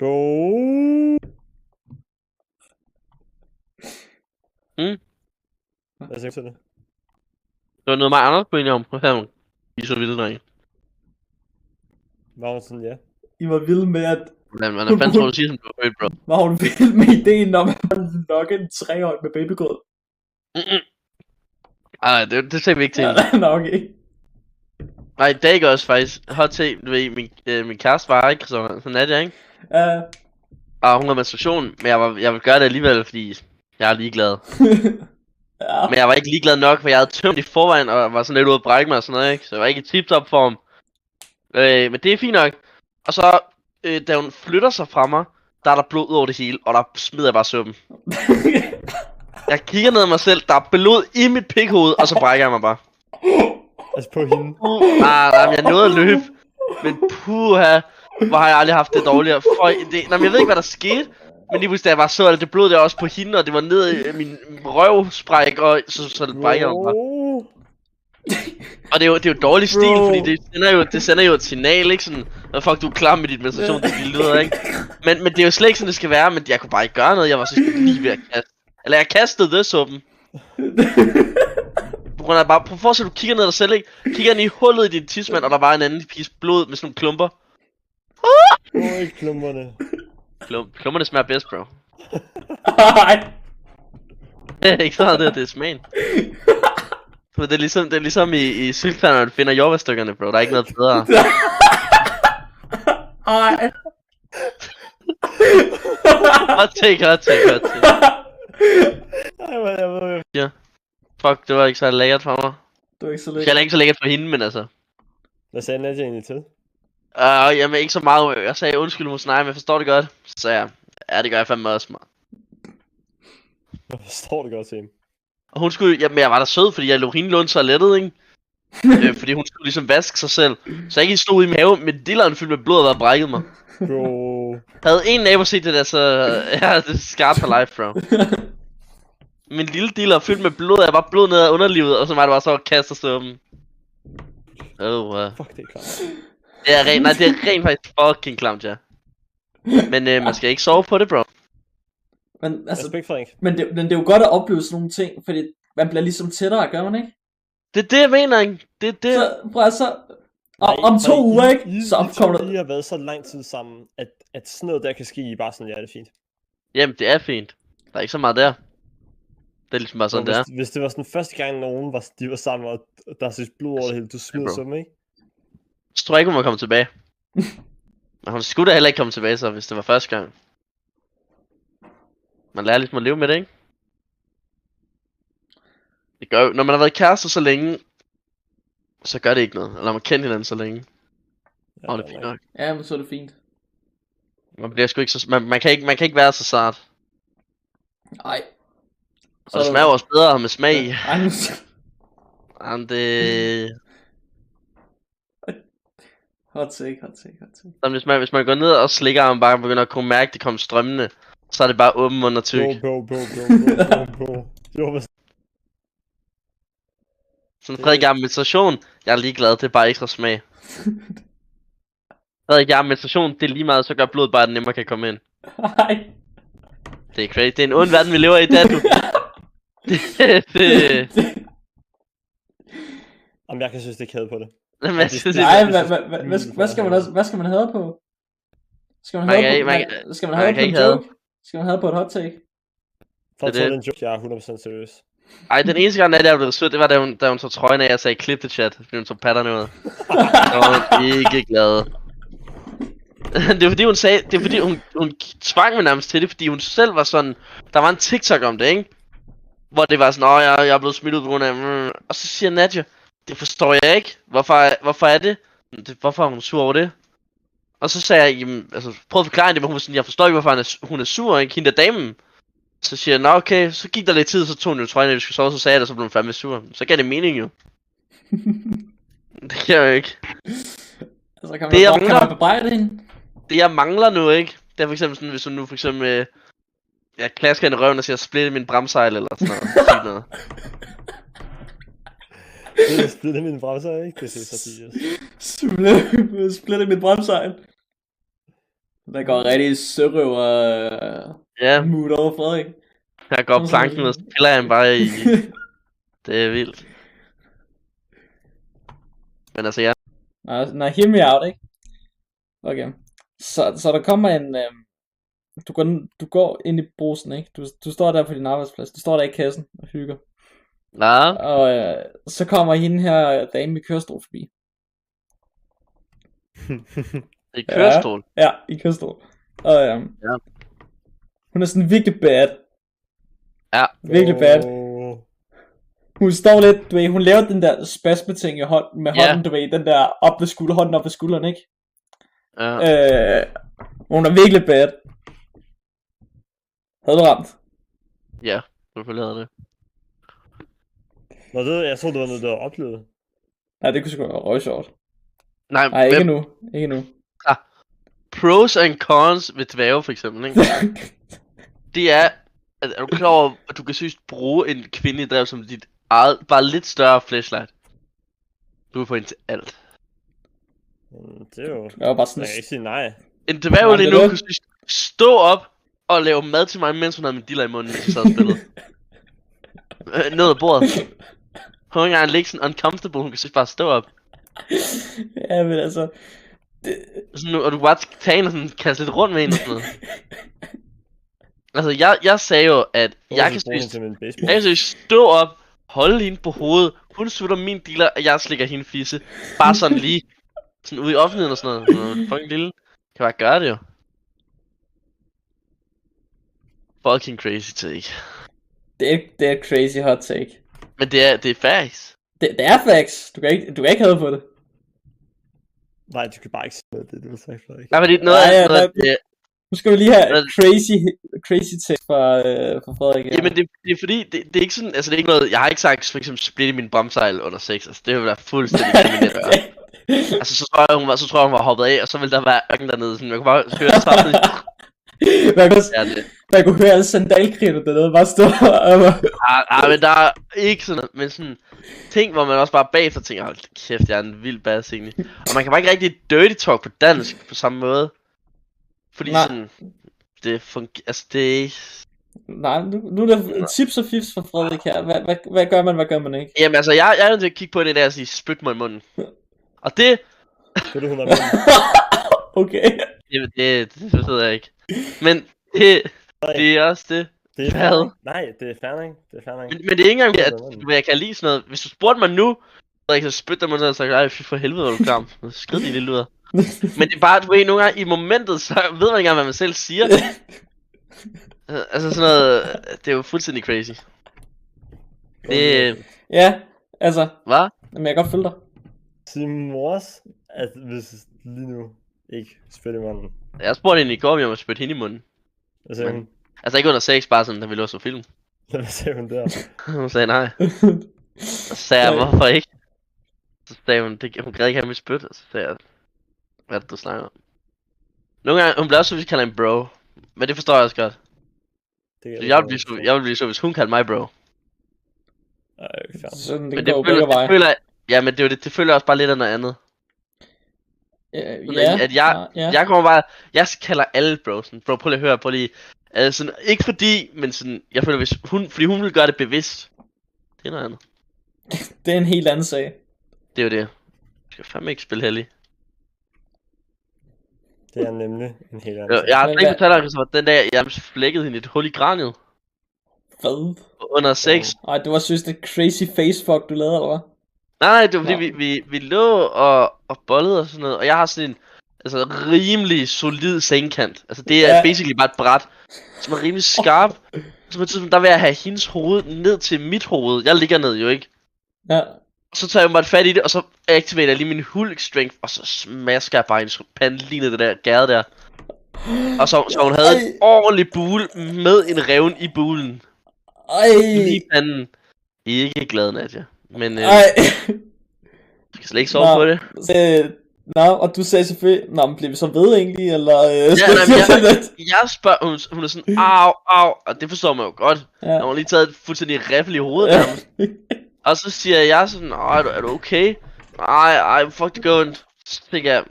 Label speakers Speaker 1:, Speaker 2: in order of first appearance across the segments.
Speaker 1: Bro. Hvad siger du til det?
Speaker 2: Det var noget meget andet på enige om. I er så vilde, drenge.
Speaker 1: Var hun sådan, ja?
Speaker 3: I var vilde med, at...
Speaker 2: Hvordan fanden tror du siger, som du var født, bro?
Speaker 3: Var hun vild med ideen om, at man nok en 3-årig med babygrød?
Speaker 2: Ej, det ser vi ikke til.
Speaker 3: Ja, nå, okay.
Speaker 2: Nej, det er ikke også faktisk. Hot take, du ved, min kæreste var ikke sådan er det, ikke? Og hun har menstruation, men jeg vil gøre det alligevel, fordi jeg er ligeglad.
Speaker 3: Ja.
Speaker 2: Men jeg var ikke ligeglad nok, for jeg havde tømt i forvejen, og var sådan lidt ude at brække mig og sådan noget, ikke? Så jeg var ikke i tip-top form. Men det er fint nok. Og så, da hun flytter sig fra mig, der er der blod over det hele, og der smider jeg bare suppen. Jeg kigger ned ad mig selv, der er blod i mit pikhoved, og så brækker jeg mig bare.
Speaker 1: Altså på hende.
Speaker 2: Nej, jeg nåede at løbe. Men puha, hvor har jeg aldrig haft det dårligere. Jeg ved ikke, hvad der skete. Men lige pludselig, da jeg bare så, at det blod der også på hende, og det var ned i min røvspræk, og så det brækker jeg mig. Og det er jo dårlig stil, fordi det sender jo et signal, ikke sådan, fuck, du er klar med dit menstruation, det lyder, ikke? Men det er jo slet ikke sådan, det skal være, men jeg kunne bare ikke gøre noget, jeg var så lige ved at kaste. Eller jeg kastede det suppen. På grund af bare, prøv at se, du kigger ned ad dig selv, ikke? Kigger ned i hullet i din tidsmand, og der var en anden pis blod med sådan nogle klumper.
Speaker 1: Ikke klumperne.
Speaker 2: Klumperne smager bedst, bro.
Speaker 3: Nej.
Speaker 2: Det er ikke sådan, det er smagen. Det er ligesom i syltfærden, når du finder jordbærstykkerne, bro. Der er ikke noget bedre.
Speaker 3: Ej.
Speaker 2: Hot take. Ja. Fuck, det var ikke så lækkert for mig.
Speaker 3: Det var ikke så
Speaker 2: Det er
Speaker 3: lækkert.
Speaker 2: ikke så lækkert for hende, men altså.
Speaker 1: Hvad sagde Nadia egentlig til?
Speaker 2: Jamen ikke så meget. Jeg sagde undskyld hos nej, men jeg forstår det godt. Så sagde jeg, ja, det gør jeg fandme også, man.
Speaker 1: Jeg forstår det godt til hende.
Speaker 2: Og hun skulle, jamen jeg var da sød, fordi jeg lå hende låne toilettet, ikke? Fordi hun skulle ligesom vaske sig selv. Så jeg ikke stod i maven med dilleren fyldt med blod og var brækket mig.
Speaker 1: Bro.
Speaker 2: Havde en nabo set det der, så ja, det er scarred for life, bro. Min lille diller fyldt med blod, jeg var blod ned ad underlivet, og så var det bare så at kaste suppen.
Speaker 1: Fuck, det er klart.
Speaker 2: Det er rent faktisk fucking klamt, ja. Men man skal ikke sove på det, bro.
Speaker 3: Men altså,
Speaker 1: Respekt, Frederik.
Speaker 3: men det er jo godt at opleve sådan nogle ting, fordi man bliver ligesom tættere, gør man ikke?
Speaker 2: Det er det, jeg mener, ikke? Det er det.
Speaker 3: Så, prøv at så... Om 2 uger, ikke? Så kommer der...
Speaker 1: I har været så lang tid sammen, at sådan noget der kan ske, I bare sådan, ja, det er fint.
Speaker 2: Jamen, det er fint. Der er ikke så meget der. Det er ligesom bare sådan, det er.
Speaker 1: Hvis det var sådan første gang, nogen de var sammen, og der er set blod over det hele, du smider suppen, ikke?
Speaker 2: Så tror jeg ikke, hun var kommet tilbage. Men hun skulle da heller ikke komme tilbage, så hvis det var første gang. Man lærer ligesom at leve med det, ikke? Det gør jo, når man har været kærester så længe, så gør det ikke noget. Eller når man kender hinanden så længe.
Speaker 1: Ja,
Speaker 2: Det er fint nok.
Speaker 3: Ja, men så er det fint.
Speaker 2: Man bliver sgu ikke så... Man kan ikke være så sart.
Speaker 3: Nej.
Speaker 2: Og det smager også bedre med smag i. Jamen det...
Speaker 3: Hot take.
Speaker 2: Så hvis man går ned og slikker, og man bare begynder at kunne mærke, at det kommer strømmende, så er det bare åben mund og tyk.
Speaker 1: Bro. Jo,
Speaker 2: Sådan en tredje gang menstruation, jeg er ligeglad, det er bare ekstra smag. Tredje gang menstruation, det er lige meget, så gør blodet bare, at den nemmere kan komme ind.
Speaker 3: Nej.
Speaker 2: Det er crazy, det er en ond verden, vi lever i, der du.
Speaker 1: Jamen, jeg kan synes, det er kæde på det.
Speaker 2: Nej,
Speaker 3: hvad skal man have på? Skal man have på en joke? Skal man have på et hot take?
Speaker 1: For at tage den joke, jeg er 100% seriøs.
Speaker 2: Ej, den eneste gang, jeg blev sødt, det var da hun tog trøjen af, og sagde klip det chat, fordi hun tog patterne ud. Så var hun ikke glad. Det er fordi hun sagde, det er fordi hun tvang mig nærmest til det, fordi hun selv var sådan, der var en TikTok om det, ikke? Hvor det var sådan, jeg er blevet smidt ud på grund af, og så siger Nadia, det forstår jeg ikke, hvorfor er det? Hvorfor er hun sur over det? Og så sagde jeg, jamen, altså, prøv at forklare det, men hun var sådan, jeg forstår ikke, hvorfor hun er sur, ikke? Hende der damen. Så siger jeg, nå okay, så gik der lidt tid, så tog hun jo trøjen, at vi skulle sove, så sagde jeg det, så blev hun fandme sur. Så gav det mening jo. Det kan jeg jo ikke.
Speaker 3: Altså, kan man bebrejde hende?
Speaker 2: Det jeg mangler nu, ikke? Det er for eksempel sådan, hvis hun nu for eksempel, jeg klasker hende i røven og siger, splitte min bremsejl eller sådan noget.
Speaker 1: Det er splitte min bremsejl, ikke? Det er så seriøst.
Speaker 3: Splitte min bremsejl. Der går rigtig sørøver
Speaker 2: Ja,
Speaker 3: mood over Frederik.
Speaker 2: her går planken, og så piller han bare i. Det er vildt. Men altså, ja.
Speaker 3: Nej, hear me out, ikke? Okay. Så der kommer en... Du går ind i brusen, ikke? Du står der på din arbejdsplads. Du står der i kassen og hygger.
Speaker 2: Ja,
Speaker 3: Og så kommer hende her dame i kørestol forbi.
Speaker 2: i kørestol.
Speaker 3: Ja, i kørestol. Og
Speaker 2: Ja.
Speaker 3: hun er sådan virkelig bad.
Speaker 2: Ja.
Speaker 3: Virkelig bad. Hun står lidt, du ved, hun laver den der spasmeting med hånden, du ved, den der hånden op ved skulderen, ikke?
Speaker 2: Ja.
Speaker 3: Hun er virkelig bad. Havde du ramt?
Speaker 2: Ja, selvfølgelig havde det.
Speaker 1: Nå, det, jeg troede, det var noget, du havde oplevet.
Speaker 3: Nej, det kunne sgu være røgsjovt.
Speaker 2: Nej,
Speaker 3: Nej, ikke nu. Ikke nu.
Speaker 2: Pros and cons ved dværge for eksempel, ikke? Det er du klar over, at du kan seriøst bruge en kvinde i drev som dit eget, bare lidt større flashlight? Du kan få ind til alt.
Speaker 1: Det er jo...
Speaker 3: Det var bare sådan...
Speaker 1: Jeg kan ikke sige nej.
Speaker 2: En dværg lige nu kunne seriøst stå op og lave mad til mig, mens hun havde min diller i munden, mens jeg sad og spillede. Ned ad bordet. Hun var ikke engang ligge sådan uncomfortable, hun kan seriøst bare stå op.
Speaker 3: Ja, men altså...
Speaker 2: Sådan, og du kan bare tage hende og sådan kaste lidt rundt med hende og sådan noget. Altså, jeg sagde jo, at jeg kan seriøst stå op, holde hende på hovedet, hun sutter min dealer, og jeg slikker hende fisse. Bare sådan lige, sådan ude i offentligheden og sådan noget. Fucking lille. Kan bare gøre det jo. Fucking crazy take.
Speaker 3: Det er et crazy hot take.
Speaker 2: Men det er facts.
Speaker 3: Det er facts. Du kan ikke have på det.
Speaker 1: Nej, du kan bare ikke sige noget, det du har sagt, Frederik.
Speaker 2: Nej, fordi noget af det...
Speaker 3: Nu skal vi lige have crazy take fra Frederik. Ja.
Speaker 2: Jamen det er fordi, det er ikke sådan, altså det er ikke noget, jeg har ikke sagt for eksempel splitte min bremsejl under sex, altså det ville være fuldstændig kriminelt at gøre. Altså så tror jeg hun var hoppet af, og så ville der være ørken dernede, sådan jeg kunne bare høre samtidig.
Speaker 3: Man kunne høre alle sandalkritter dernede, bare stå og...
Speaker 2: men der er ikke sådan noget, men sådan ting, hvor man også bare bagefter tænker, hold kæft, jeg er en vild bass egentlig. Og man kan bare ikke rigtig dirty talk på dansk på samme måde. Fordi nej. Sådan, det fungerer, altså det...
Speaker 3: Nej, nu er der tips og fifs fra Frederik her. Hvad gør man, hvad gør man ikke?
Speaker 2: Jamen altså, jeg er nødt til at kigge på det der og sige, spyt mig i munden. Og det...
Speaker 1: Det er hun munden.
Speaker 3: Okay.
Speaker 2: Det ved jeg ikke. Men det er også det.
Speaker 1: Det er fair. Nej, det er fair, ikke? Det er fair, ikke?
Speaker 2: Men det er ikke engang, at jeg kan lide sådan noget. Hvis du spurgte mig nu, så jeg kan spytte dig i munden, og så ej, fy for helvede, hvor du klam. Skrid de lille ud. Men det er bare, du ved, nogle gange i momentet, så ved man ikke engang, hvad man selv siger. Altså sådan noget, det er jo fuldstændig crazy. Det...
Speaker 3: Ja, altså...
Speaker 2: Hvad?
Speaker 3: Men jeg kan godt følge dig.
Speaker 1: Simon Mors, at hvis lige nu ikke spytte i munden.
Speaker 2: Jeg spurgte hende i går, om jeg må spytte hende i munden.
Speaker 1: Hvad sagde hun?
Speaker 2: Altså ikke under sex, bare sådan, da vi lå så film.
Speaker 1: Hvad sagde hun der?
Speaker 2: Hun sagde nej. Så sagde jeg, hvorfor ikke? Så sagde hun, hun gad ikke have mit spyt, og så sagde jeg, hvad er det, du snakker om? Nogle gange, hun bliver også så, hvis vi kalder en bro. Men det forstår jeg også godt. Jeg vil blive så, hvis hun kalder mig bro.
Speaker 3: Sådan, det går begge veje.
Speaker 2: Føler, ja, men det føler også bare lidt af noget andet. At jeg kommer bare, jeg kalder alle bro, sådan, bro, prøv lige at høre, altså, ikke fordi, men sådan, jeg føler, fordi hun vil gøre det bevidst. Det er noget andet.
Speaker 3: Det er en helt anden sag.
Speaker 2: Det er jo det. Jeg skal fandme ikke spille heldig.
Speaker 1: Det er nemlig en helt anden sag.
Speaker 2: Jeg har ikke fortalt dig, så den dag, jeg flækkede hende et hul i kraniet.
Speaker 3: Hvad?
Speaker 2: Under sex.
Speaker 3: Ej, det var synes det crazy facefuck, du lavede, eller hvad?
Speaker 2: Nej, det var fordi vi lå og bollede og sådan noget, og jeg har sådan en rimelig solid sengkant. Altså det er basically bare et bræt, som er rimelig skarp. Så på et tidspunkt, der vil jeg have hendes hoved ned til mit hoved. Jeg ligger ned jo ikke.
Speaker 3: Ja.
Speaker 2: Så tager jeg bare fat i det, og så aktiverer jeg lige min Hulk strength, og så smasker jeg bare hendes pande lige ned det der gade der. Og så hun havde en ordentlig bule med en revn i bulen. Lige i panden. Ikke glad, Nadia. Men du kan slet ikke sove på det.
Speaker 3: Nå, og du sagde selvfølgelig, nå, men bliver vi så ved egentlig, eller...
Speaker 2: jeg spørger, hun er sådan, au, og det forstår man jo godt. Ja. Hun har lige taget et fuldstændig riffel i hovedet nærmest. Og så siger jeg sådan, er du okay? Ej, fuck det going. Så tænker jeg,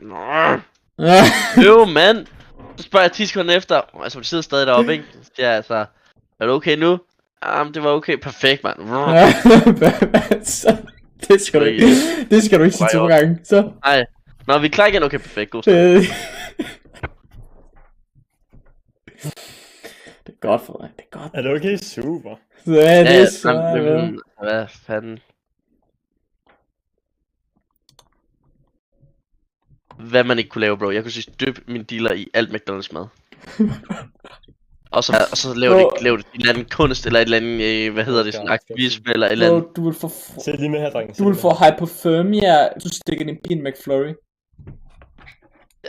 Speaker 2: mand. Så spørger jeg 10 sekunder efter, altså vi sidder stadig deroppe, ikke? Så siger jeg altså, er du okay nu? Jamen, det var okay, perfekt, mand.
Speaker 3: Det skal du ikke, det skal du ikke sige 2 gange, så.
Speaker 2: Nej, når vi er klar igen, okay, perfekt, god start.
Speaker 3: Det er godt for mig, det er godt.
Speaker 1: Er det okay? Super.
Speaker 3: Ja, det er så
Speaker 2: hvad fanden? Hvad man ikke kunne lave, bro. Jeg kunne sige dyppe min dealer i alt McDonald's mad. Og så lave det et eller andet kunst, eller et eller andet, hvad hedder det, sådan aktivisme, eller et eller andet.
Speaker 3: Du vil få...
Speaker 1: Se lige med her, drenge.
Speaker 3: Du vil få hypothermia, du stikker din pin McFlurry.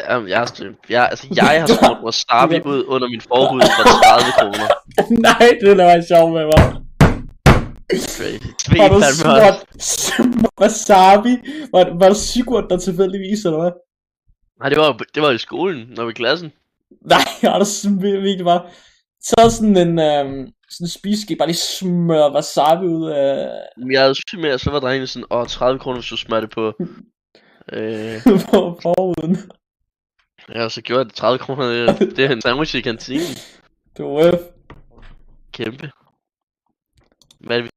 Speaker 2: Jamen, jeg har smurt wasabi ud under min forhud for 30 kroner.
Speaker 3: Nej, det er bare sjovt med mig. Har du smurt wasabi? Var det Sigurd, der tilfældigvis, eller hvad?
Speaker 2: Nej, det var i skolen, når vi i klassen.
Speaker 3: Nej, har du virkelig bare... Så sådan en spiseske, bare lige smøre wasabi ud af...
Speaker 2: Jeg havde sygt med, så var drengene sådan, 30 kroner, hvis du smører det på...
Speaker 3: på forhuden.
Speaker 2: Ja, så gjorde jeg det 30 kroner, det er en sandwich i kantinen.
Speaker 3: Det var
Speaker 2: Kæmpe. Hvad er det,